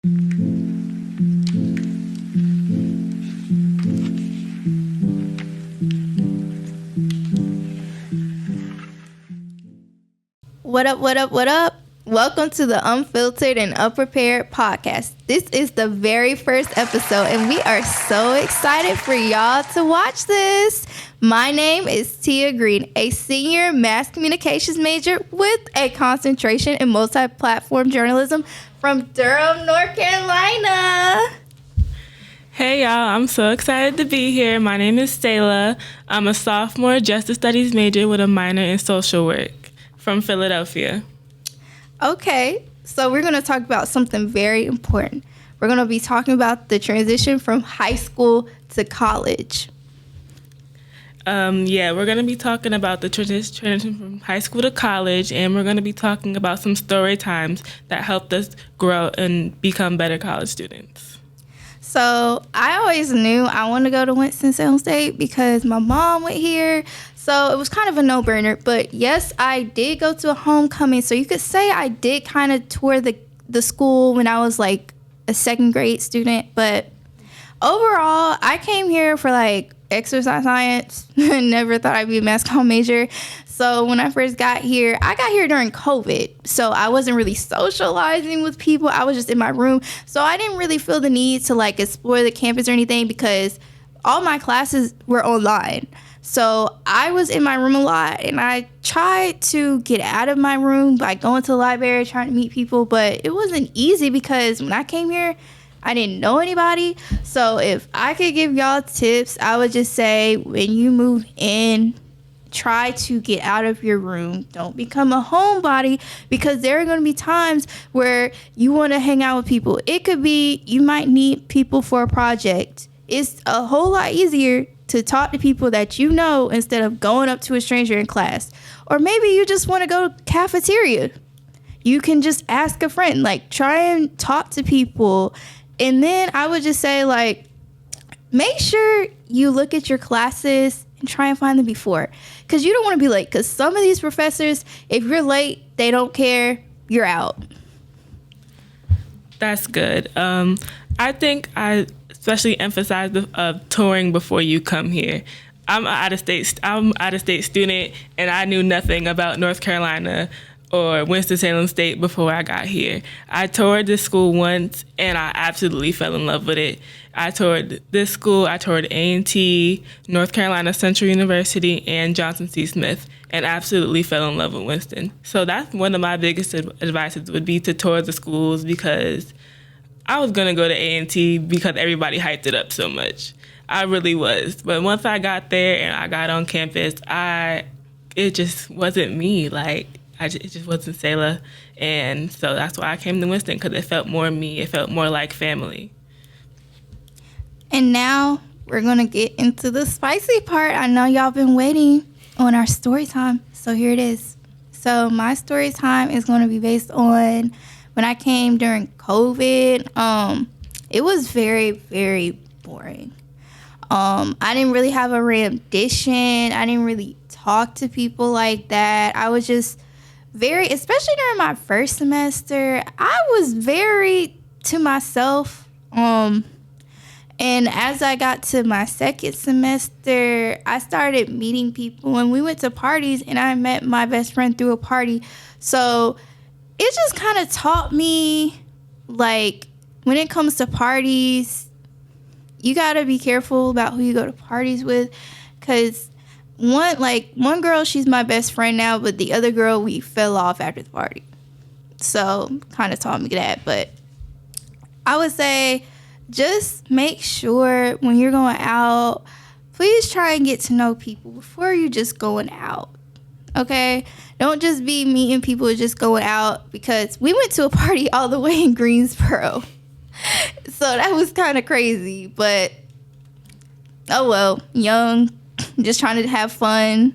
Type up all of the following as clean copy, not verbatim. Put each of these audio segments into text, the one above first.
What up, what up, what up? Welcome to the Unfiltered and Unprepared podcast. This is the very first episode, and we are so excited for y'all to watch this. My name is Tia Green, a senior mass communications major with a concentration in multi-platform journalism from Durham, North Carolina. Hey y'all, I'm so excited to be here. My name is Selah. I'm a sophomore justice studies major with a minor in social work from Philadelphia. Okay, so we're going to talk about something very important. We're going to be talking about the transition from high school to college. We're going to be talking about the transition from high school to college, and we're going to be talking about some story times that helped us grow and become better college students. So I always knew I wanted to go to Winston-Salem State because my mom went here. So it was kind of a no-brainer. But yes, I did go to a homecoming. So you could say I did kind of tour the school when I was like a second grade student. But overall, I came here for like exercise science. Never thought I'd be a mass comm major. So when I first got here, I got here during COVID. So I wasn't really socializing with people. I was just in my room. So I didn't really feel the need to like explore the campus or anything because all my classes were online. So I was in my room a lot, and I tried to get out of my room by going to the library, trying to meet people, but it wasn't easy because when I came here, I didn't know anybody. So if I could give y'all tips, I would just say when you move in, try to get out of your room. Don't become a homebody because there are going to be times where you want to hang out with people. It could be you might need people for a project. It's a whole lot easier to talk to people that you know instead of going up to a stranger in class. Or maybe you just want to go to cafeteria. You can just ask a friend, like try and talk to people. And then I would just say like, make sure you look at your classes and try and find them before. Because you don't want to be late. Because some of these professors, if you're late, they don't care. You're out. That's good. I think I especially emphasize the touring before you come here. I'm out of state student, and I knew nothing about North Carolina or Winston-Salem State before I got here. I toured this school once, and I absolutely fell in love with it. I toured this school, I toured A&T, North Carolina Central University, and Johnson C. Smith, and absolutely fell in love with Winston. So that's one of my biggest advices would be to tour the schools because I was going to go to A&T because everybody hyped it up so much. I really was. But once I got there and I got on campus, it just wasn't me. Like, it just wasn't Selah. And so that's why I came to Winston, because it felt more me. It felt more like family. And now we're going to get into the spicy part. I know y'all been waiting on our story time. So here it is. So my story time is going to be based on when I came during COVID. It was very, very boring. I didn't really have a rendition. I didn't really talk to people like that. I was just especially during my first semester, I was very to myself. And as I got to my second semester, I started meeting people, and we went to parties, and I met my best friend through a party. So it just kind of taught me, like, when it comes to parties, you got to be careful about who you go to parties with, because one girl, she's my best friend now, but the other girl, we fell off after the party. So kind of taught me that. But I would say just make sure when you're going out, please try and get to know people before you just going out. Okay? Don't just be meeting people just going out, because we went to a party all the way in Greensboro. So that was kind of crazy, but oh well, young, just trying to have fun.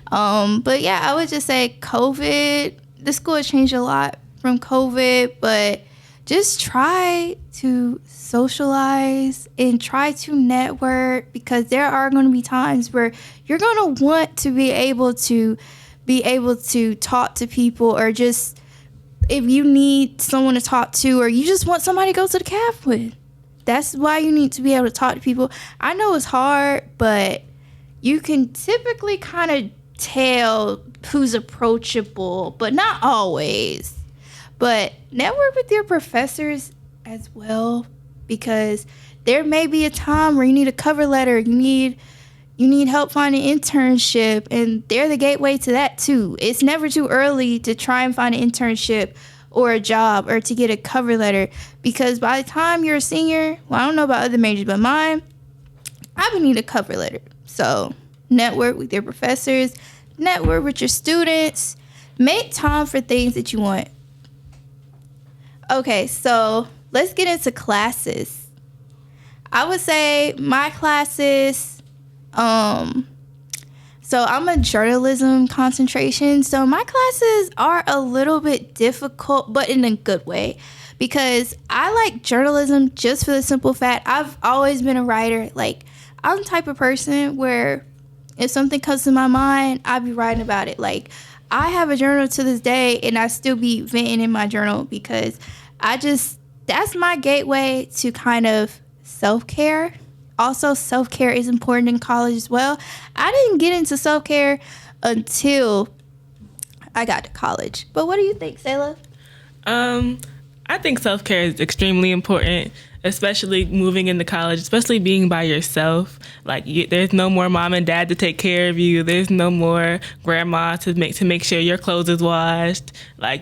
But yeah, I would just say COVID, the school has changed a lot from COVID, but just try to socialize and try to network, because there are going to be times where you're going to want to be able to talk to people, or just if you need someone to talk to, or you just want somebody to go to the calf with. That's why you need to be able to talk to people. I know it's hard, but you can typically kind of tell who's approachable, but not always. But network with your professors as well, because there may be a time where you need a cover letter, you need help finding an internship, and they're the gateway to that too. It's never too early to try and find an internship or a job or to get a cover letter, because by the time you're a senior, well, I don't know about other majors, but mine, I would need a cover letter. So network with your professors, network with your students, make time for things that you want. Okay, so let's get into classes. I would say my classes, so I'm a journalism concentration. So my classes are a little bit difficult, but in a good way, because I like journalism just for the simple fact I've always been a writer. Like, I'm the type of person where if something comes to my mind, I'll be writing about it. Like, I have a journal to this day, and I still be venting in my journal, because that's my gateway to kind of self-care. Also, self-care is important in college as well. I didn't get into self-care until I got to college. But what do you think, Selah? I think self-care is extremely important, especially moving into college, especially being by yourself. Like, there's no more mom and dad to take care of you. There's no more grandma to make sure your clothes is washed. Like,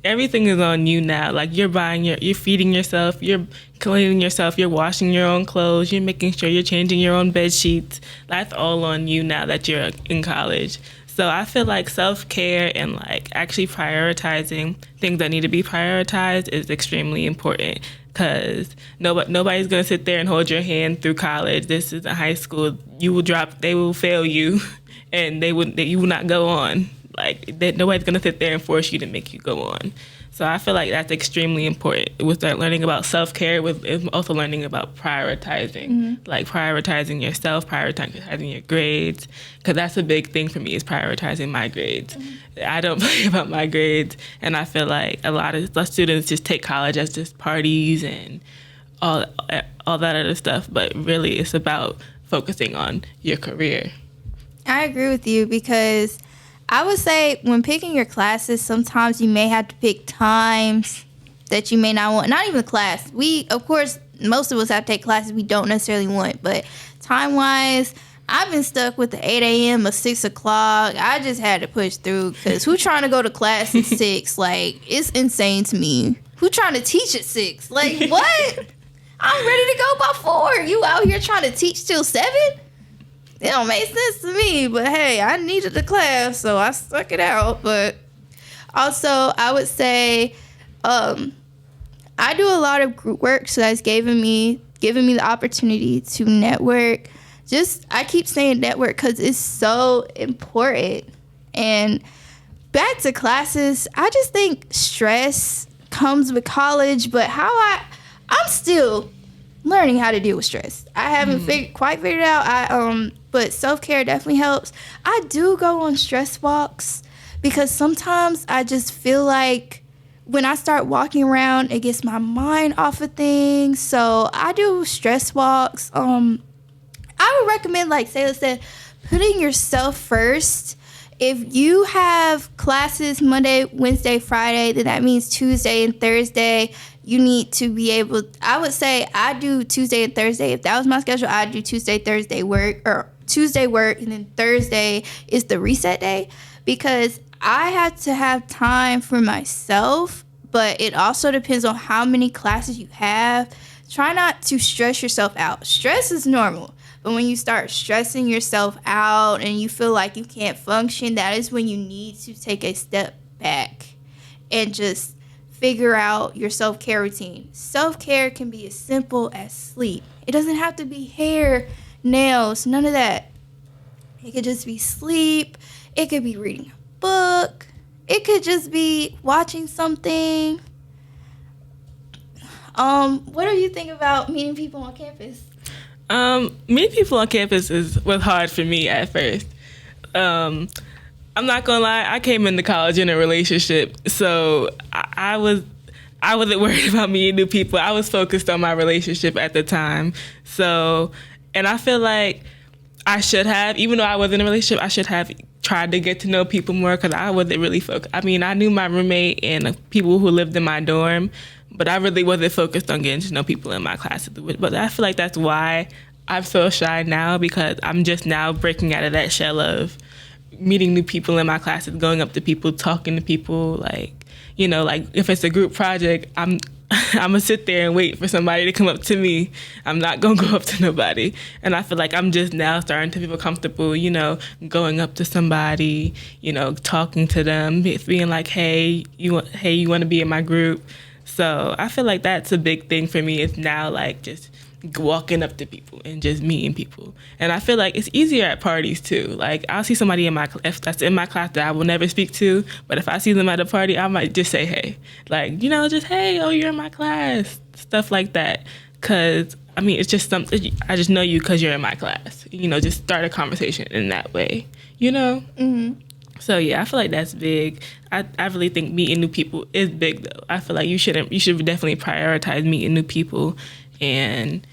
everything is on you now. Like, you're feeding yourself, you're cleaning yourself, you're washing your own clothes, you're making sure you're changing your own bed sheets. That's all on you now that you're in college. So I feel like self-care and like actually prioritizing things that need to be prioritized is extremely important, because nobody's going to sit there and hold your hand through college. This is a high school. You will drop, they will fail you, and you will not go on. Like, nobody's going to sit there and force you to make you go on. So I feel like that's extremely important. With that, learning about self-care, with also learning about prioritizing, like prioritizing yourself, prioritizing your grades, because that's a big thing for me, is prioritizing my grades. I don't play about my grades, and I feel like a lot of students just take college as just parties and all that other stuff, but really it's about focusing on your career. I agree with you, because I would say when picking your classes, sometimes you may have to pick times that you may not want. Not even the class. Of course, most of us have to take classes we don't necessarily want. But time-wise, I've been stuck with the 8 a.m. or 6 o'clock. I just had to push through, because who trying to go to class at 6? Like, it's insane to me. Who trying to teach at 6? Like, what? I'm ready to go by 4. You out here trying to teach till 7? It don't make sense to me, but hey, I needed the class, so I stuck it out. But also, I would say I do a lot of group work, so that's giving me the opportunity to network. I keep saying network because it's so important. And back to classes, I just think stress comes with college, but I'm still learning how to deal with stress. I haven't quite figured it out. But self-care definitely helps. I do go on stress walks, because sometimes I just feel like when I start walking around, it gets my mind off of things. So I do stress walks. I would recommend, like Selah said, putting yourself first. If you have classes Monday, Wednesday, Friday, then that means Tuesday and Thursday, you need to be able, I would say I do Tuesday and Thursday. If that was my schedule, I'd do Tuesday, Thursday work, and then Thursday is the reset day, because I had to have time for myself, but it also depends on how many classes you have. Try not to stress yourself out. Stress is normal, but when you start stressing yourself out and you feel like you can't function, that is when you need to take a step back and just figure out your self-care routine. Self-care can be as simple as sleep. It doesn't have to be hair, nails, none of that. It could just be sleep. It could be reading a book. It could just be watching something. What do you think about meeting people on campus? Meeting people on campus was hard for me at first. I'm not gonna lie, I came into college in a relationship, so I wasn't worried about meeting new people. I was focused on my relationship at the time. So, and I feel like I should have, even though I was in a relationship, I should have tried to get to know people more, because I wasn't really focused. I mean, I knew my roommate and people who lived in my dorm, but I really wasn't focused on getting to know people in my classes. But I feel like that's why I'm so shy now, because I'm just now breaking out of that shell of meeting new people in my classes, going up to people, talking to people, like, you know, like if it's a group project, I'm gonna sit there and wait for somebody to come up to me. I'm not gonna go up to nobody. And I feel like I'm just now starting to feel comfortable, you know, going up to somebody, you know, talking to them, being like, hey, you want to be in my group? So I feel like that's a big thing for me, is now like just walking up to people and just meeting people. And I feel like it's easier at parties too. Like, I'll see somebody if that's in my class that I will never speak to, but if I see them at a party, I might just say hey. Like, you know, just hey, oh, you're in my class, stuff like that. Because I mean, it's just something, I just know you because you're in my class, you know, just start a conversation in that way, you know. So yeah, I feel like that's big. I really think meeting new people is big though. I feel like you should definitely prioritize meeting new people and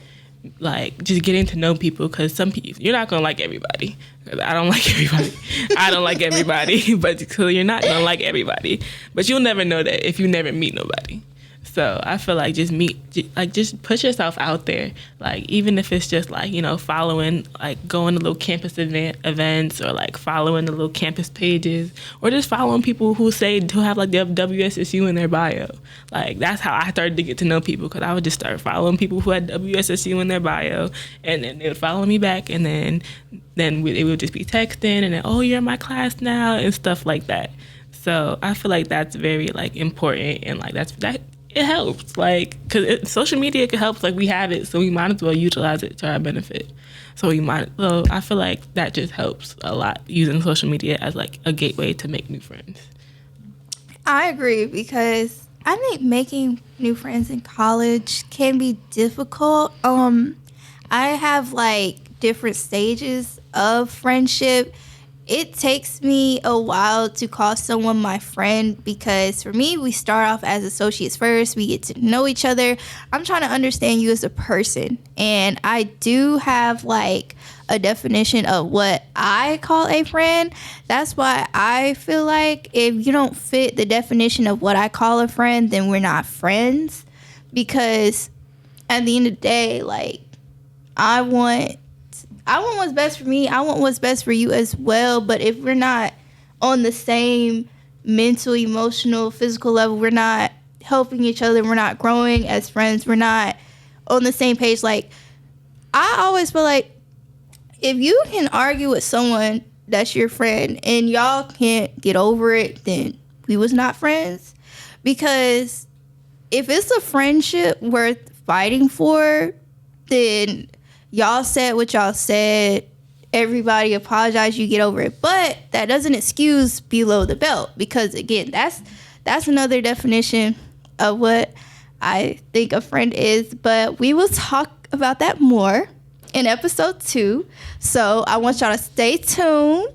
like just getting to know people, because some people, you're not gonna like everybody. I don't like everybody. I don't like everybody, but so you're not gonna like everybody. But you'll never know that if you never meet nobody. So I feel like just push yourself out there. Like, even if it's just like, you know, following, like going to little campus events, or like following the little campus pages, or just following people who have like their WSSU in their bio. Like, that's how I started to get to know people, because I would just start following people who had WSSU in their bio, and then they would follow me back, and then it would just be texting, and then, oh, you're in my class now, and stuff like that. So I feel like that's very like important, and like that. It helps, like, because social media can help. Like, we have it, so we might as well utilize it to our benefit. So I feel like that just helps a lot, using social media as like a gateway to make new friends. I agree, because I think making new friends in college can be difficult. I have like different stages of friendship. It takes me a while to call someone my friend, because for me, we start off as associates first. We get to know each other. I'm trying to understand you as a person. And I do have like a definition of what I call a friend. That's why I feel like if you don't fit the definition of what I call a friend, then we're not friends. Because at the end of the day, like, I want what's best for me. I want what's best for you as well. But if we're not on the same mental, emotional, physical level, we're not helping each other, we're not growing as friends, we're not on the same page. Like, I always feel like if you can argue with someone that's your friend and y'all can't get over it, then we was not friends. Because if it's a friendship worth fighting for, then y'all said what y'all said, everybody apologized, you get over it. But that doesn't excuse below the belt, because again, that's another definition of what I think a friend is. But we will talk about that more in episode 2. So I want y'all to stay tuned,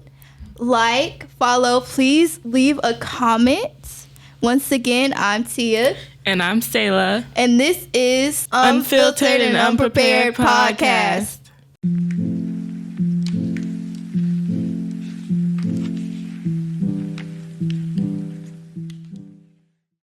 like, follow, please leave a comment. Once again, I'm Tia. And I'm Selah. And this is Unfiltered and Unprepared podcast.